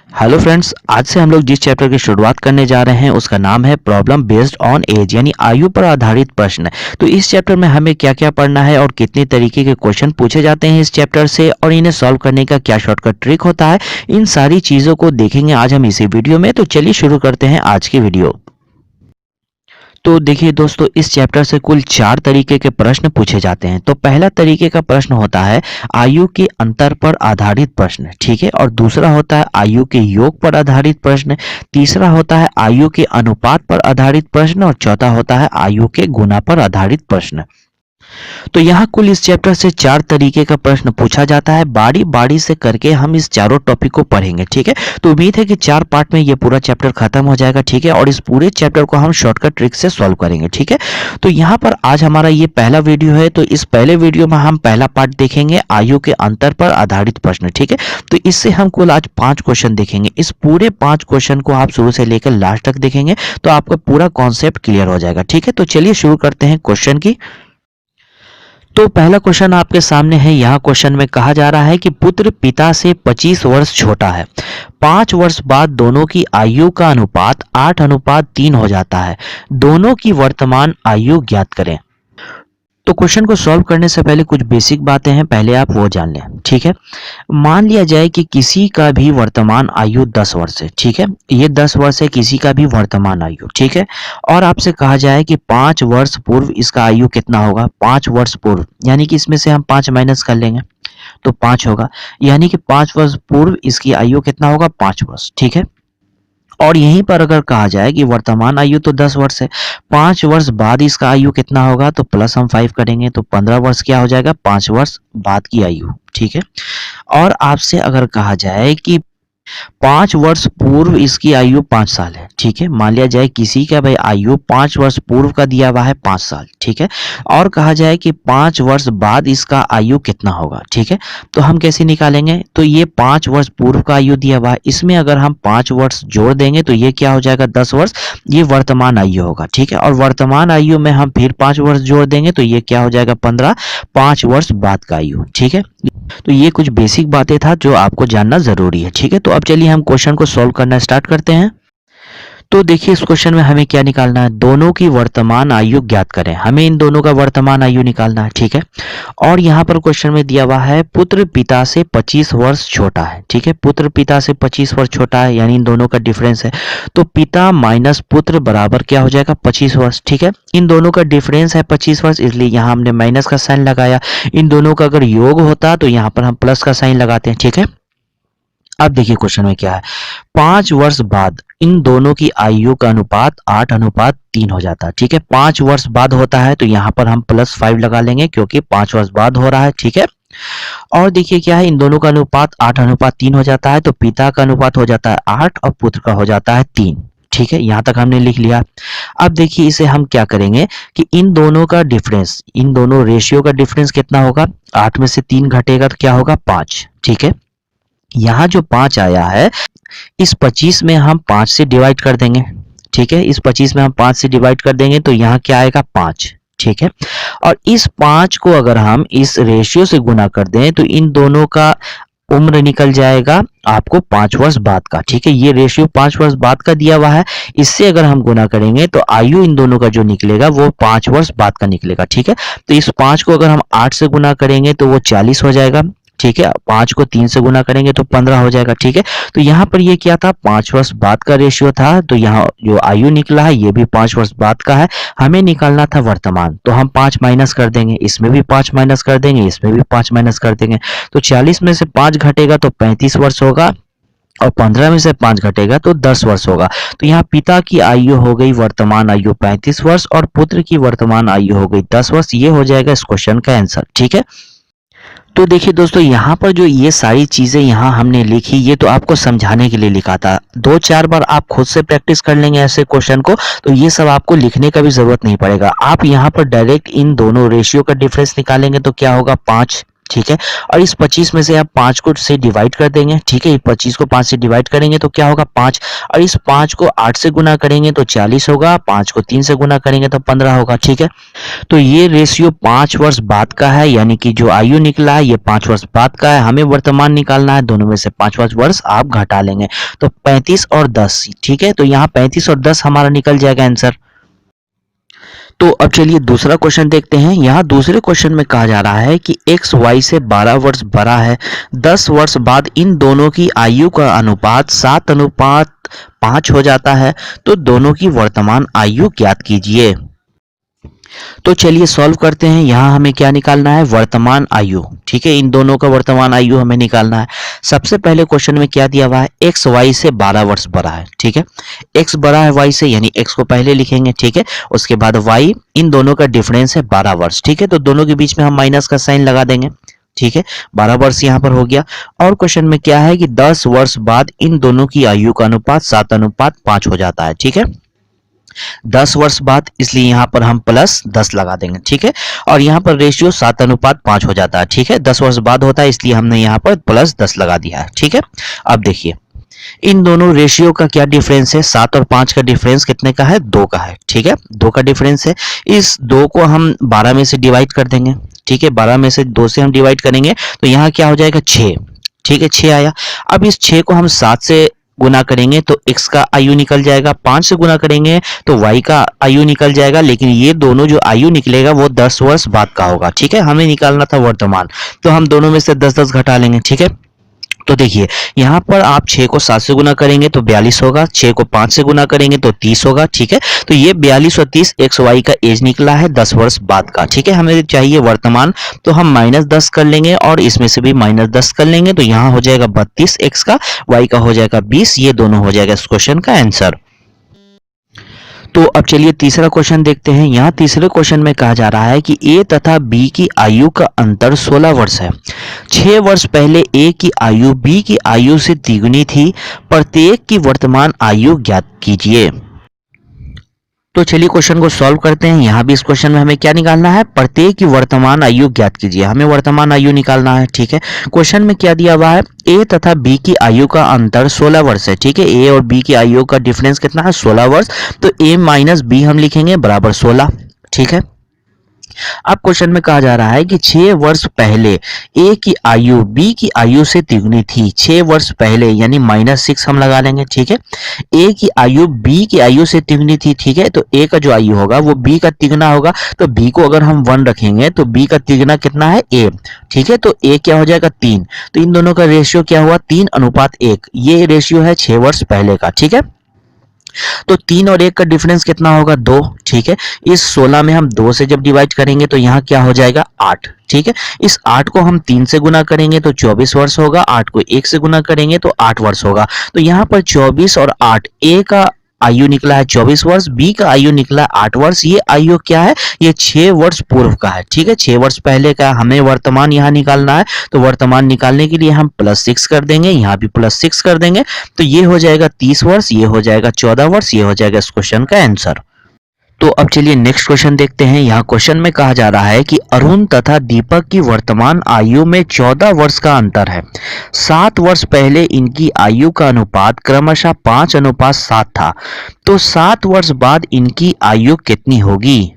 Hello friends, आज से हम लोग जिस चैप्टर की शुरुआत करने जा रहे हैं उसका नाम है प्रॉब्लम बेस्ड ऑन एज, यानी आयु पर आधारित प्रश्न। तो इस चैप्टर में हमें क्या क्या पढ़ना है और कितने तरीके के क्वेश्चन पूछे जाते हैं इस चैप्टर से और इन्हें सॉल्व करने का क्या शॉर्टकट ट्रिक होता है, इन सारी चीज़ों को देखेंगे आज हम इसी वीडियो में। तो चलिए शुरू करते हैं आज की वीडियो। तो देखिए दोस्तों, इस चैप्टर से कुल 4 तरीके के प्रश्न पूछे जाते हैं। तो पहला तरीके का प्रश्न होता है आयु के अंतर पर आधारित प्रश्न, ठीक है। और दूसरा होता है आयु के योग पर आधारित प्रश्न। तीसरा होता है आयु के अनुपात पर आधारित प्रश्न और चौथा होता है आयु के गुना पर आधारित प्रश्न। तो यहाँ कुल इस चैप्टर से 4 तरीके का प्रश्न पूछा जाता है। बारी बारी से करके हम इस चारों टॉपिक को पढ़ेंगे, ठीक है। तो उम्मीद है कि 4 पार्ट में ये पूरा चैप्टर खत्म हो जाएगा, ठीक है। और इस पूरे चैप्टर को हम शॉर्टकट ट्रिक से सॉल्व करेंगे, ठीक है। तो यहाँ पर आज हमारा ये पहला वीडियो है। तो इस पहले वीडियो में हम पहला पार्ट देखेंगे आयु के अंतर पर आधारित प्रश्न, ठीक है। तो इससे हम कुल आज 5 क्वेश्चन देखेंगे। इस पूरे 5 क्वेश्चन को आप शुरू से लेकर लास्ट तक देखेंगे तो आपका पूरा कॉन्सेप्ट क्लियर हो जाएगा, ठीक है। तो चलिए शुरू करते हैं क्वेश्चन की। तो पहला क्वेश्चन आपके सामने है। यहाँ क्वेश्चन में कहा जा रहा है कि पुत्र पिता से 25 वर्ष छोटा है। 5 वर्ष बाद दोनों की आयु का अनुपात 8:3 हो जाता है। दोनों की वर्तमान आयु ज्ञात करें। तो क्वेश्चन को सॉल्व करने से पहले कुछ बेसिक बातें हैं, पहले आप वो जान लें, ठीक है। मान लिया जाए कि किसी का भी वर्तमान आयु 10 वर्ष है, ठीक है। ये 10 वर्ष है किसी का भी वर्तमान आयु, ठीक है। और आपसे कहा जाए कि 5 वर्ष पूर्व इसका आयु कितना होगा। 5 वर्ष पूर्व यानी कि इसमें से हम 5 माइनस कर लेंगे तो 5 होगा, यानी कि 5 वर्ष पूर्व इसकी आयु कितना होगा, 5 वर्ष, ठीक है। और यहीं पर अगर कहा जाए कि वर्तमान आयु तो 10 वर्ष है, 5 वर्ष बाद इसका आयु कितना होगा, तो प्लस हम 5 करेंगे तो 15 वर्ष क्या हो जाएगा, 5 वर्ष बाद की आयु, ठीक है। और आपसे अगर कहा जाए कि 5 वर्ष पूर्व इसकी आयु 5 साल है, ठीक है। मान लिया जाए किसी का भाई आयु 5 वर्ष पूर्व का दिया हुआ है 5 साल, ठीक है। और कहा जाए कि 5 वर्ष बाद इसका आयु कितना होगा, ठीक है। तो हम कैसे निकालेंगे, तो ये 5 वर्ष पूर्व का आयु दिया हुआ है, इसमें अगर हम 5 वर्ष जोड़ देंगे तो ये क्या हो जाएगा, 10 वर्ष। ये वर्तमान आयु होगा, ठीक है। और वर्तमान आयु में हम फिर 5 वर्ष जोड़ देंगे तो ये क्या हो जाएगा, 15। 5 वर्ष बाद का आयु, ठीक है। तो ये कुछ बेसिक बातें था जो आपको जानना जरूरी है, ठीक है। तो अब चलिए हम क्वेश्चन को सॉल्व करना स्टार्ट करते हैं। तो देखिए इस क्वेश्चन में हमें क्या निकालना है, दोनों की वर्तमान आयु ज्ञात करें। हमें इन दोनों का वर्तमान आयु निकालना है, ठीक है। और यहाँ पर क्वेश्चन में दिया हुआ है पुत्र पिता से 25 वर्ष छोटा है, ठीक है। पुत्र पिता से 25 वर्ष छोटा है यानी इन दोनों का डिफरेंस है। तो पिता माइनस पुत्र बराबर क्या हो जाएगा, 25 वर्ष, ठीक है। इन दोनों का डिफरेंस है 25 वर्ष, इसलिए यहाँ हमने माइनस का साइन लगाया। इन दोनों का अगर योग होता तो यहाँ पर हम प्लस का साइन लगाते हैं, ठीक है। अब देखिए क्वेश्चन में क्या है, 5 वर्ष बाद इन दोनों की आयु का अनुपात 8:3 हो जाता है, ठीक है। 5 वर्ष बाद होता है तो यहाँ पर हम +5 लगा लेंगे क्योंकि 5 वर्ष बाद हो रहा है, ठीक है। और देखिए क्या है, इन दोनों का अनुपात 8:3 हो जाता है तो पिता का अनुपात हो जाता है 8 और पुत्र का हो जाता है 3, ठीक है। यहाँ तक हमने लिख लिया। अब देखिए इसे हम क्या करेंगे कि इन दोनों का डिफरेंस, इन दोनों रेशियो का डिफरेंस कितना होगा, 8 में से 3 घटेगा तो क्या होगा, 5, ठीक है। यहाँ जो 5 आया है इस 25 में हम 5 से डिवाइड कर देंगे, ठीक है। इस 25 में हम 5 से डिवाइड कर देंगे तो यहाँ क्या आएगा, 5, ठीक है। और इस 5 को अगर हम इस रेशियो से गुना कर दें तो इन दोनों का उम्र निकल जाएगा आपको 5 वर्ष बाद का, ठीक है। ये रेशियो 5 वर्ष बाद का दिया हुआ है, इससे अगर हम गुना करेंगे तो आयु इन दोनों का जो निकलेगा वो 5 वर्ष बाद का निकलेगा, ठीक है। तो इस 5 को अगर हम 8 से गुना करेंगे तो वो 40 हो जाएगा, ठीक है। 5 को 3 से गुना करेंगे तो 15 हो जाएगा, ठीक है। तो यहाँ पर ये क्या था, 5 वर्ष बाद का रेशियो था, तो यहाँ जो आयु निकला है ये भी 5 वर्ष बाद का है। हमें निकालना था वर्तमान, तो हम 5 माइनस कर देंगे, इसमें भी 5 माइनस कर देंगे, इसमें भी 5 माइनस कर देंगे। तो 40 में से 5 घटेगा तो 35 वर्ष होगा और 15 में से 5 घटेगा तो 10 वर्ष होगा। तो यहाँ पिता की आयु हो गई वर्तमान आयु 35 वर्ष और पुत्र की वर्तमान आयु हो गई 10 वर्ष। ये हो जाएगा इस क्वेश्चन का आंसर, ठीक है। तो देखिए दोस्तों, यहाँ पर जो ये सारी चीजें यहाँ हमने लिखी ये तो आपको समझाने के लिए लिखा था। 2-4 बार आप खुद से प्रैक्टिस कर लेंगे ऐसे क्वेश्चन को तो ये सब आपको लिखने का भी जरूरत नहीं पड़ेगा। आप यहाँ पर डायरेक्ट इन दोनों रेशियो का डिफरेंस निकालेंगे तो क्या होगा, 5, ठीक है। और इस 25 में से आप 5 को से डिवाइड कर देंगे, ठीक है। 25 को 5 से डिवाइड करेंगे तो क्या होगा 5, और इस 5 को 8 से गुना करेंगे तो 40 होगा, 5 को 3 से गुना करेंगे तो 15 होगा, ठीक है। तो ये रेशियो 5 वर्ष बाद का है, यानी कि जो आयु निकला है ये 5 वर्ष बाद का है। हमें वर्तमान निकालना है, दोनों में से 5 वर्ष आप घटा लेंगे तो 35 और 10, ठीक है। तो यहाँ 35 और 10 हमारा निकल जाएगा आंसर। तो अब चलिए दूसरा क्वेश्चन देखते हैं। यहाँ दूसरे क्वेश्चन में कहा जा रहा है कि x y से 12 वर्ष बड़ा है, 10 वर्ष बाद इन दोनों की आयु का अनुपात 7:5 हो जाता है, तो दोनों की वर्तमान आयु ज्ञात कीजिए। तो चलिए सॉल्व करते हैं। यहाँ हमें क्या निकालना है, वर्तमान आयु, ठीक है। इन दोनों का वर्तमान आयु हमें निकालना है। सबसे पहले क्वेश्चन में क्या दिया हुआ है, एक्स वाई से 12 वर्ष बड़ा है, ठीक है। एक्स बड़ा है वाई से, यानी एक्स को पहले लिखेंगे, ठीक है। उसके बाद वाई, इन दोनों का डिफरेंस है 12 वर्ष, ठीक है। तो दोनों के बीच में हम माइनस का साइन लगा देंगे, ठीक है। 12 वर्ष यहाँ पर हो गया। और क्वेश्चन में क्या है कि 10 वर्ष बाद इन दोनों की आयु का अनुपात 7:5 हो जाता है, ठीक है। 10 वर्ष बाद, इसलिए यहाँ पर हम प्लस 10 लगा देंगे, ठीक है। और यहाँ पर रेशियो 7:5 हो जाता है, ठीक है। 10 वर्ष बाद होता है, इसलिए हमने यहाँ पर प्लस 10 लगा दिया है, ठीक है। अब देखिए इन दोनों रेशियो का क्या डिफरेंस है, 7 और 5 का डिफरेंस कितने का है, 2 का है, ठीक है। 2 का डिफरेंस है। इस 2 को हम 12 में से डिवाइड कर देंगे, ठीक है। 12 में से 2 से हम डिवाइड करेंगे तो यहाँ क्या हो जाएगा 6, ठीक है। 6 आया। अब इस 6 को हम 7 से गुना करेंगे तो x का आयु निकल जाएगा, 5 से गुना करेंगे तो y का आयु निकल जाएगा, लेकिन ये दोनों जो आयु निकलेगा वो 10 वर्ष बाद का होगा, ठीक है। हमें निकालना था वर्तमान, तो हम दोनों में से 10-10 घटा लेंगे, ठीक है। तो देखिए यहाँ पर आप 6 को 7 से गुना करेंगे तो 42 होगा, 6 को 5 से गुना करेंगे तो 30 होगा, ठीक है। तो ये 42 और 30 एक्स वाई का एज निकला है 10 वर्ष बाद का, ठीक है। हमें चाहिए वर्तमान, तो हम -10 कर लेंगे और इसमें से भी -10 कर लेंगे, तो यहाँ हो जाएगा 32 एक्स का, वाई का हो जाएगा 20, ये दोनों हो जाएगा इस क्वेश्चन का आंसर। तो अब चलिए तीसरा क्वेश्चन देखते हैं। यहाँ तीसरे क्वेश्चन में कहा जा रहा है कि ए तथा बी की आयु का अंतर 16 वर्ष है। 6 वर्ष पहले ए की आयु बी की आयु से तिगुनी थी, प्रत्येक की वर्तमान आयु ज्ञात कीजिए। तो चलिए क्वेश्चन को सॉल्व करते हैं। यहाँ भी इस क्वेश्चन में हमें क्या निकालना है, प्रत्येक की वर्तमान आयु ज्ञात कीजिए। हमें वर्तमान आयु निकालना है, ठीक है। क्वेश्चन में क्या दिया हुआ है, ए तथा बी की आयु का अंतर 16 वर्ष है, ठीक है। ए और बी की आयु का डिफरेंस कितना है, 16 वर्ष। तो ए माइनस बी हम लिखेंगे बराबर 16, ठीक है। अब क्वेश्चन में कहा जा रहा है कि 6 वर्ष पहले ए की आयु बी की आयु से तिगुनी थी। 6 वर्ष पहले यानी -6 हम लगा लेंगे, ठीक है। ए की आयु बी की आयु से तिगुनी थी, ठीक है। तो ए का जो आयु होगा वो बी का तिगुना होगा, तो बी को अगर हम 1 रखेंगे तो बी का तिगुना कितना है, ए, ठीक है। तो ए क्या हो जाएगा 3। तो इन दोनों का रेशियो क्या हुआ, 3:1। ये रेशियो है 6 वर्ष पहले का, ठीक है। तो 3 और 1 का डिफरेंस कितना होगा, 2, ठीक है। इस 16 में हम 2 से जब डिवाइड करेंगे तो यहाँ क्या हो जाएगा 8, ठीक है। इस 8 को हम 3 से गुना करेंगे तो 24 वर्ष होगा, 8 को 1 से गुना करेंगे तो 8 वर्ष होगा। तो यहाँ पर 24 और 8, ए का आयु निकला है 24 वर्ष, बी का आयु निकला है 8 वर्ष। ये आयु क्या है, ये 6 वर्ष पूर्व का है, ठीक है। 6 वर्ष पहले का हमें वर्तमान यहाँ निकालना है, तो वर्तमान निकालने के लिए हम +6 कर देंगे, यहाँ भी +6 कर देंगे, तो ये हो जाएगा 30 वर्ष, ये हो जाएगा 14 वर्ष, ये हो जाएगा इस क्वेश्चन का आंसर। तो अब चलिए नेक्स्ट क्वेश्चन देखते हैं। यहाँ क्वेश्चन में कहा जा रहा है कि अरुण तथा दीपक की वर्तमान आयु में 14 वर्ष का अंतर है। 7 वर्ष पहले इनकी आयु का अनुपात क्रमशः 5:7 था, तो 7 वर्ष बाद इनकी आयु कितनी होगी।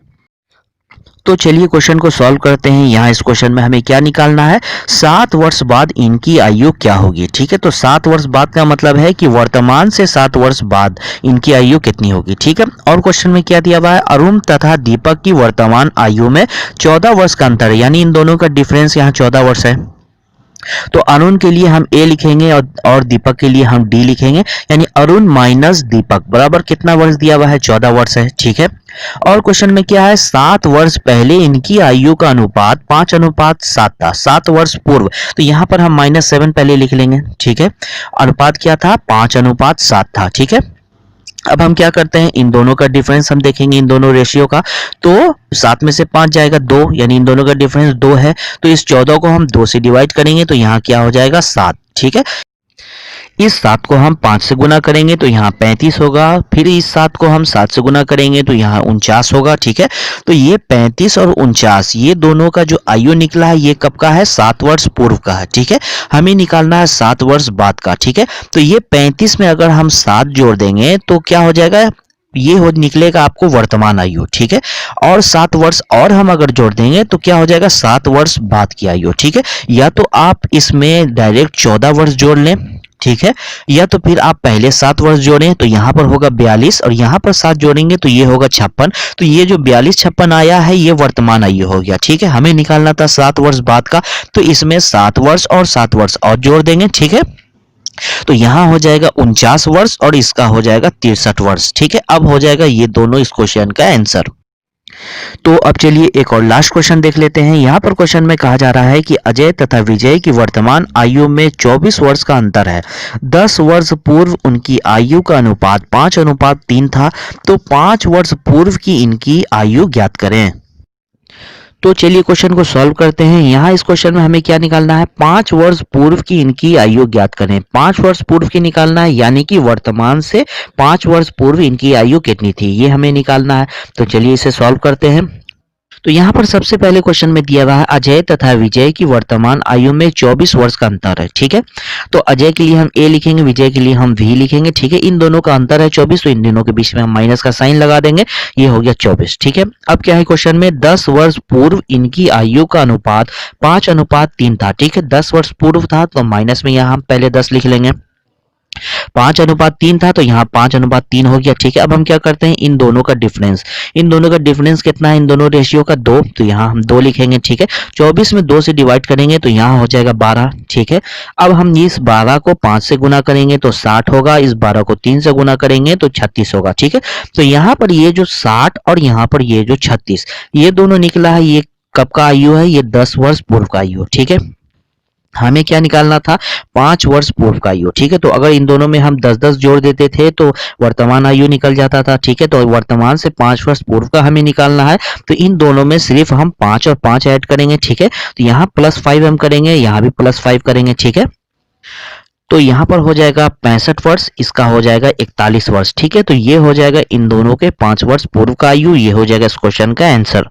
तो चलिए क्वेश्चन को सॉल्व करते हैं। यहाँ इस क्वेश्चन में हमें क्या निकालना है, 7 वर्ष बाद इनकी आयु क्या होगी, ठीक है। तो 7 वर्ष बाद का मतलब है कि वर्तमान से 7 वर्ष बाद इनकी आयु कितनी होगी, ठीक है। और क्वेश्चन में क्या दिया हुआ है, अरुण तथा दीपक की वर्तमान आयु में 14 वर्ष का अंतर है, यानी इन दोनों का डिफरेंस यहाँ 14 वर्ष है। तो अरुण के लिए हम ए लिखेंगे और दीपक के लिए हम डी लिखेंगे, यानी अरुण माइनस दीपक बराबर कितना वर्ष दिया हुआ है, 14 वर्ष है, ठीक है। और क्वेश्चन में क्या है, 7 वर्ष पहले इनकी आयु का अनुपात 5:7 था, 7 वर्ष पूर्व। तो यहाँ पर हम -7 पहले लिख लेंगे, ठीक है। अनुपात क्या था, 5:7 था, ठीक है। अब हम क्या करते हैं, इन दोनों का डिफरेंस हम देखेंगे, इन दोनों रेशियो का। तो 7 में से 5 जाएगा 2, यानी इन दोनों का डिफरेंस 2 है। तो इस 14 को हम 2 से डिवाइड करेंगे तो यहाँ क्या हो जाएगा 7, ठीक है। इस 7 को हम 5 से गुना करेंगे तो यहाँ 35 होगा, फिर इस 7 को हम 7 से गुना करेंगे तो यहाँ 49 होगा। ठीक है, तो ये 35 और 49 ये दोनों का जो आयु निकला है ये कब का है, 7 वर्ष पूर्व का है। ठीक है, हमें निकालना है 7 वर्ष बाद का। ठीक है, तो ये 35 में अगर हम 7 जोड़ देंगे तो क्या हो जाएगा, ये हो निकलेगा आपको वर्तमान आयु। ठीक है, और 7 वर्ष और हम अगर जोड़ देंगे तो क्या हो जाएगा, 7 वर्ष बाद की आयु। ठीक है, या तो आप इसमें डायरेक्ट 14 वर्ष जोड़ लें, ठीक है, या तो फिर आप पहले 7 वर्ष जोड़ें तो यहाँ पर होगा 42 और यहाँ पर 7 जोड़ेंगे तो ये होगा 56। तो ये जो 42-56 आया है ये वर्तमान आयु हो गया। ठीक है, हमें निकालना था 7 वर्ष बाद का, तो इसमें 7 वर्ष और 7 वर्ष और जोड़ देंगे। ठीक है, तो यहाँ हो जाएगा 49 वर्ष और इसका हो जाएगा 63 वर्ष। ठीक है, अब हो जाएगा ये दोनों इस क्वेश्चन का आंसर। तो अब चलिए एक और लास्ट क्वेश्चन देख लेते हैं। यहाँ पर क्वेश्चन में कहा जा रहा है कि अजय तथा विजय की वर्तमान आयु में 24 वर्ष का अंतर है। 10 वर्ष पूर्व उनकी आयु का अनुपात 5:3 था, तो 5 वर्ष पूर्व की इनकी आयु ज्ञात करें। तो चलिए क्वेश्चन को सॉल्व करते हैं। यहाँ इस क्वेश्चन में हमें क्या निकालना है, 5 वर्ष पूर्व की इनकी आयु ज्ञात करें। 5 वर्ष पूर्व की निकालना है, यानी कि वर्तमान से 5 वर्ष पूर्व इनकी आयु कितनी थी ये हमें निकालना है। तो चलिए इसे सॉल्व करते हैं। तो यहाँ पर सबसे पहले क्वेश्चन में दिया हुआ है अजय तथा विजय की वर्तमान आयु में 24 वर्ष का अंतर है। ठीक है, तो अजय के लिए हम ए लिखेंगे, विजय के लिए हम वी लिखेंगे। ठीक है, इन दोनों का अंतर है 24, तो इन दोनों के बीच में हम माइनस का साइन लगा देंगे, ये हो गया 24। ठीक है, अब क्या है क्वेश्चन में, 10 वर्ष पूर्व इनकी आयु का अनुपात 5:3 था। ठीक है, 10 वर्ष पूर्व था तो माइनस में यहाँ हम पहले 10 लिख लेंगे। 5:3 था तो यहाँ 5:3 हो गया। ठीक है, अब हम क्या करते हैं, इन दोनों का डिफरेंस कितना है, इन दोनों रेशियो का 2, तो यहाँ हम 2 लिखेंगे। ठीक है, 24 में 2 से डिवाइड करेंगे तो यहाँ हो जाएगा 12। ठीक है, अब हम इस 12 को 5 से गुना करेंगे तो 60 होगा, इस 12 को 3 से गुना करेंगे तो 36 होगा। ठीक है, तो यहाँ पर ये जो 60 और यहाँ पर ये जो 36 ये दोनों निकला है, ये कब का आयु है, ये 10 वर्ष पूर्व का आयु। ठीक है, हमें क्या निकालना था, 5 वर्ष पूर्व का आयु। ठीक है, तो अगर इन दोनों में हम 10-10 जोड़ देते थे तो वर्तमान आयु निकल जाता था। ठीक है, तो वर्तमान से 5 वर्ष पूर्व का हमें निकालना है, तो इन दोनों में सिर्फ हम 5 और 5 ऐड करेंगे। ठीक है, तो यहाँ +5 हम करेंगे, यहाँ भी +5 करेंगे। ठीक है, तो यहाँ पर हो जाएगा 65 वर्ष, इसका हो जाएगा 41 वर्ष। ठीक है, तो ये हो जाएगा इन दोनों के 5 वर्ष पूर्व का आयु, ये हो जाएगा इस क्वेश्चन का आंसर।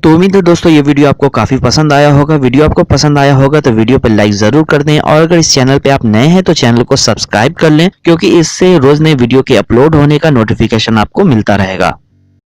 तो उम्मीद है दोस्तों ये वीडियो आपको काफी पसंद आया होगा। वीडियो आपको पसंद आया होगा तो वीडियो पर लाइक जरूर कर दें, और अगर इस चैनल पे आप नए हैं तो चैनल को सब्सक्राइब कर लें, क्योंकि इससे रोज नए वीडियो के अपलोड होने का नोटिफिकेशन आपको मिलता रहेगा।